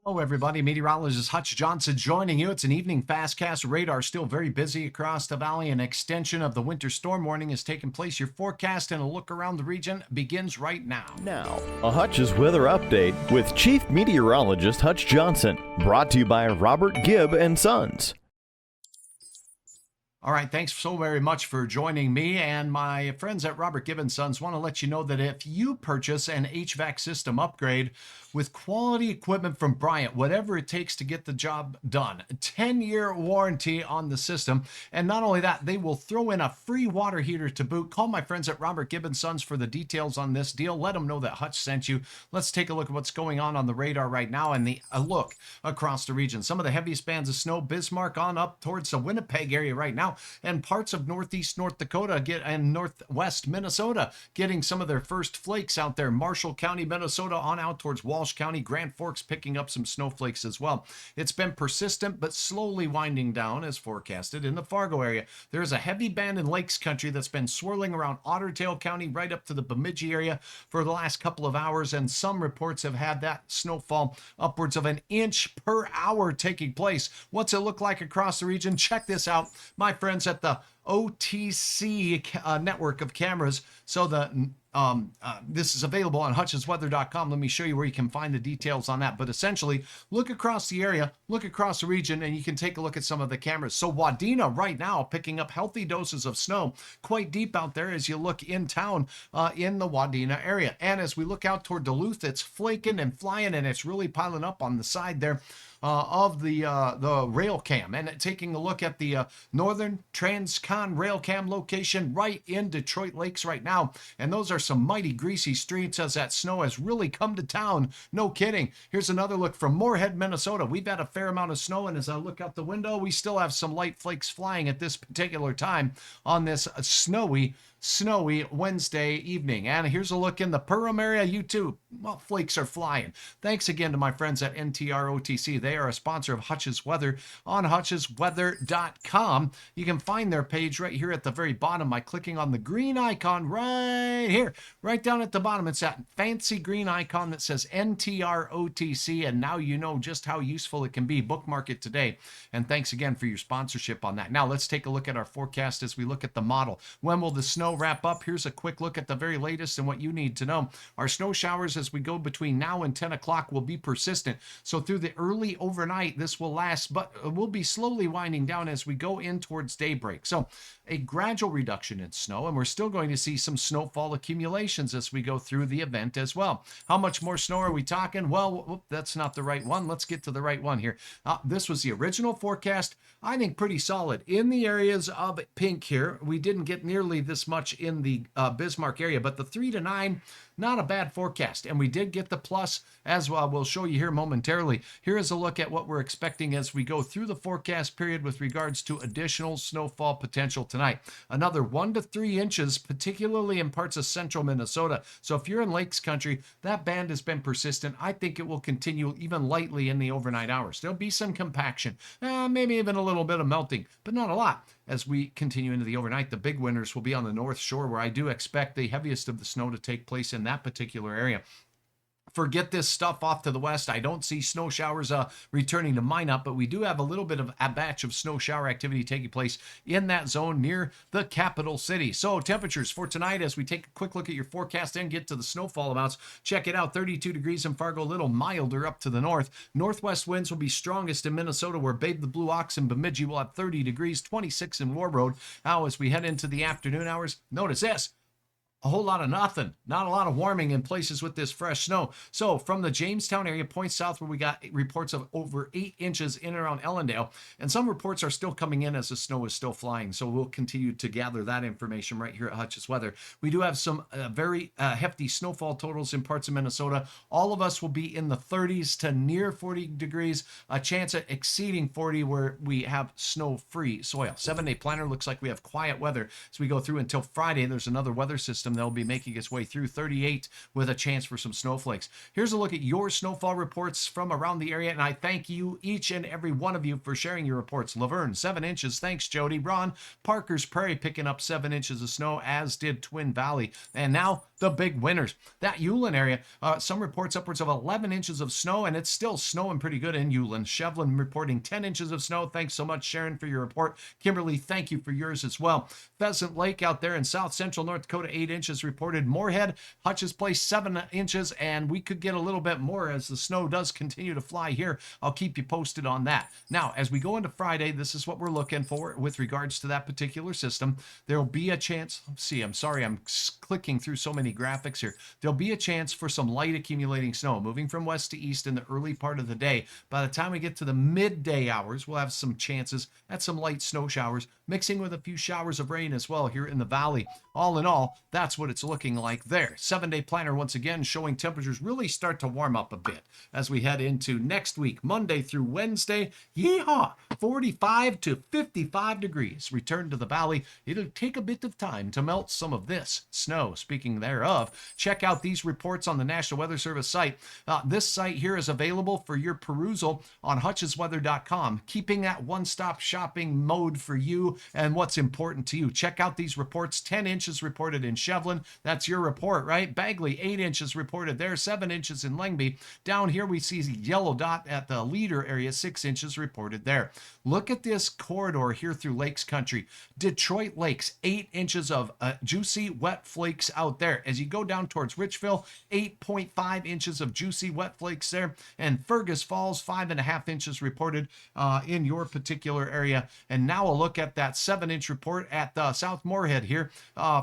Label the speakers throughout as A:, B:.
A: Hello, everybody. Meteorologist Hutch Johnson joining you. It's an evening fastcast. Radar still very busy across the valley. An extension of the winter storm warning is taking place. Your forecast and a look around the region begins right now.
B: Now, a Hutch's weather update with Chief Meteorologist Hutch Johnson, brought to you by Robert Gibb and Sons.
A: All right, thanks so very much for joining me and my friends at Robert Gibb and Sons. Want to let you know that if you purchase an HVAC system upgrade with quality equipment from Bryant, whatever it takes to get the job done, 10-year warranty on the system. And not only that, they will throw in a free water heater to boot. Call my friends at Robert Gibb and Sons for the details on this deal. Let them know that Hutch sent you. Let's take a look at what's going on the radar right now and a look across the region. Some of the heaviest bands of snow, Bismarck on up towards the Winnipeg area right now, and parts of northeast North Dakota and northwest Minnesota getting some of their first flakes out there. Marshall County, Minnesota on out towards Walsh County. Grand Forks picking up some snowflakes as well. It's been persistent but slowly winding down as forecasted in the Fargo area. There is a heavy band in Lakes Country that's been swirling around Otter Tail County right up to the Bemidji area for the last couple of hours, and some reports have had that snowfall upwards of an inch per hour taking place. What's it look like across the region? Check this out, my friends at the OTC network of cameras. So this is available on hutchesweather.com. Let me show you where you can find the details on that. But essentially, look across the area, look across the region, and you can take a look at some of the cameras. So Wadena right now picking up healthy doses of snow, quite deep out there as you look in town in the Wadena area. And as we look out toward Duluth, it's flaking and flying, and it's really piling up on the side there of the rail cam. And taking a look at the northern Transcon rail cam location right in Detroit Lakes right now. And those are some mighty greasy streets as that snow has really come to town. No kidding. Here's another look from Moorhead, Minnesota. We've had a fair amount of snow, and as I look out the window, we still have some light flakes flying at this particular time on this snowy Wednesday evening. And here's a look in the Perham area. You too, well, flakes are flying. Thanks again to my friends at NTR-OTC. They are a sponsor of Hutch's Weather on hutchesweather.com. You can find their page right here at the very bottom by clicking on the green icon right here, right down at the bottom. It's that fancy green icon that says NTR-OTC, and now you know just how useful it can be. Bookmark it today, and thanks again for your sponsorship on that. Now let's take a look at our forecast as we look at the model. When will the snow wrap up? Here's a quick look at the very latest and what you need to know. Our snow showers as we go between now and 10 o'clock will be persistent. So through the early overnight, this will last, but we'll be slowly winding down as we go in towards daybreak. So a gradual reduction in snow, and we're still going to see some snowfall accumulations as we go through the event as well. How much more snow are we talking? Well, that's not the right one. Let's get to the right one here. This was the original forecast. I think pretty solid. In the areas of pink here, we didn't get nearly this much in the Bismarck area, but the 3 to 9, not a bad forecast. And we did get the plus as well. We'll show you here momentarily. Here is a look at what we're expecting as we go through the forecast period with regards to additional snowfall potential tonight. Another 1 to 3 inches, particularly in parts of central Minnesota. So if you're in Lakes Country, that band has been persistent. I think it will continue even lightly in the overnight hours. There'll be some compaction, maybe even a little bit of melting, but not a lot. As we continue into the overnight, the big winners will be on the North Shore, where I do expect the heaviest of the snow to take place in that particular area. Forget this stuff off to the west. I don't see snow showers returning to Minot, but we do have a little bit of a batch of snow shower activity taking place in that zone near the capital city. So temperatures for tonight, as we take a quick look at your forecast and get to the snowfall amounts, check it out. 32 degrees in Fargo, a little milder up to the north. Northwest winds will be strongest in Minnesota, where Babe the Blue Ox and Bemidji will have 30 degrees, 26 in War Road. Now, as we head into the afternoon hours, notice this. A whole lot of nothing. Not a lot of warming in places with this fresh snow. So from the Jamestown area, points south, where we got reports of over 8 inches in and around Ellendale. And some reports are still coming in as the snow is still flying. So we'll continue to gather that information right here at Hutch's Weather. We do have some very hefty snowfall totals in parts of Minnesota. All of us will be in the 30s to near 40 degrees. A chance at exceeding 40 where we have snow-free soil. 7-day planner looks like we have quiet weather as we go through until Friday. There's another weather system that'll be making its way through 38 with a chance for some snowflakes. Here's a look at your snowfall reports from around the area, and I thank you, each and every one of you, for sharing your reports. Laverne, 7 inches. Thanks, Jody. Ron, Parker's Prairie picking up 7 inches of snow, as did Twin Valley. And now the big winners. That Ulen area, some reports upwards of 11 inches of snow, and it's still snowing pretty good in Ulen. Shevlin reporting 10 inches of snow. Thanks so much, Sharon, for your report. Kimberly, thank you for yours as well. Pheasant Lake out there in south central North Dakota, 8 inches reported. Moorhead, Hutch's Place, 7 inches, and we could get a little bit more as the snow does continue to fly here. I'll keep you posted on that. Now, as we go into Friday, this is what we're looking for with regards to that particular system. There'll be a chance, I'm sorry, I'm clicking through so many graphics here. There'll be a chance for some light accumulating snow moving from west to east in the early part of the day. By the time we get to the midday hours, we'll have some chances at some light snow showers, mixing with a few showers of rain as well here in the valley. All in all, that's what it's looking like there. 7-day planner once again showing temperatures really start to warm up a bit as we head into next week, Monday through Wednesday. Yeehaw! 45 to 55 degrees. Return to the valley. It'll take a bit of time to melt some of this snow. Speaking thereof, check out these reports on the National Weather Service site. This site here is available for your perusal on hutchesweather.com, keeping that one-stop shopping mode for you and what's important to you. Check out these reports. 10 inches reported in Shevlin. That's your report, right? Bagley, 8 inches reported there. 7 inches in Lengby. Down here we see a yellow dot at the Leader area. 6 inches reported there. Look at this corridor here through Lakes Country. Detroit Lakes, 8 inches of juicy wet flakes out there. As you go down towards Richville, 8.5 inches of juicy wet flakes there. And Fergus Falls, 5.5 inches reported in your particular area. And now a look at that 7-inch report at South Moorhead here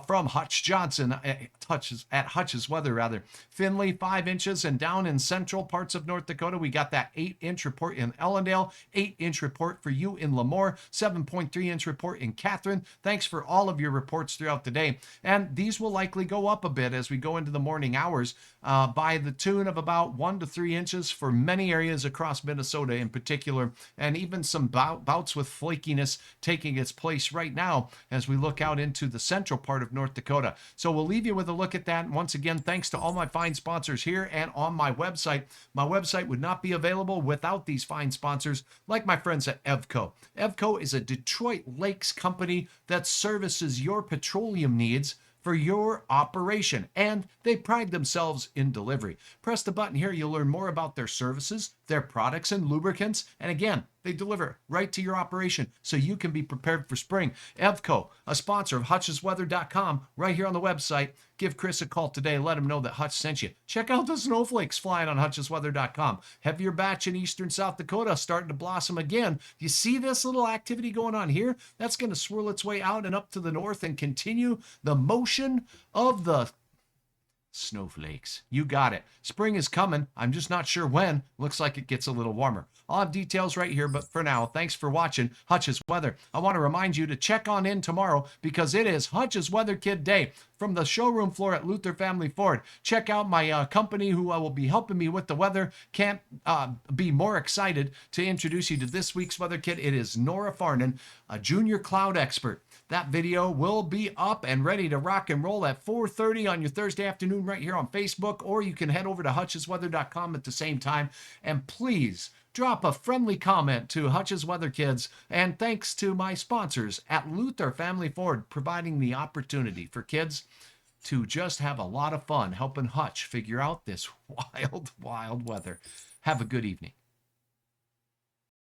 A: from Hutch Johnson at Hutch's Weather rather. Findlay, 5 inches, and down in central parts of North Dakota, we got that 8-inch report in Ellendale, 8-inch report for you in Lemoore, 7.3-inch report in Catherine. Thanks for all of your reports throughout the day. And these will likely go up a bit as we go into the morning hours by the tune of about 1 to 3 inches for many areas across Minnesota in particular, and even some bouts with flakiness taking its place right now as we look out into the central part of North Dakota. So we'll leave you with a look at that. And once again, thanks to all my fine sponsors here and on my website. My website would not be available without these fine sponsors like my friends at EVCO. EVCO is a Detroit Lakes company that services your petroleum needs for your operation, and they pride themselves in delivery. Press the button here, you'll learn more about their services, their products and lubricants, and again, they deliver right to your operation so you can be prepared for spring. EVCO, a sponsor of hutchesweather.com, right here on the website. Give Chris a call today. Let him know that Hutch sent you. Check out the snowflakes flying on hutchesweather.com. Heavier batch in eastern South Dakota starting to blossom again. You see this little activity going on here? That's going to swirl its way out and up to the north and continue the motion of the snowflakes. You got it. Spring is coming. I'm just not sure when. Looks like it gets a little warmer. I'll have details right here, but for now, thanks for watching Hutch's Weather. I want to remind you to check on in tomorrow because it is Hutch's Weather Kid Day from the showroom floor at Luther Family Ford. Check out my company who will be helping me with the weather. Can't be more excited to introduce you to this week's weather kit. It is Nora Farnan, a junior cloud expert. That video will be up and ready to rock and roll at 4:30 on your Thursday afternoon right here on Facebook, or you can head over to hutchesweather.com at the same time. And please drop a friendly comment to Hutch's Weather Kids. And thanks to my sponsors at Luther Family Ford, providing the opportunity for kids to just have a lot of fun helping Hutch figure out this wild, wild weather. Have a good evening.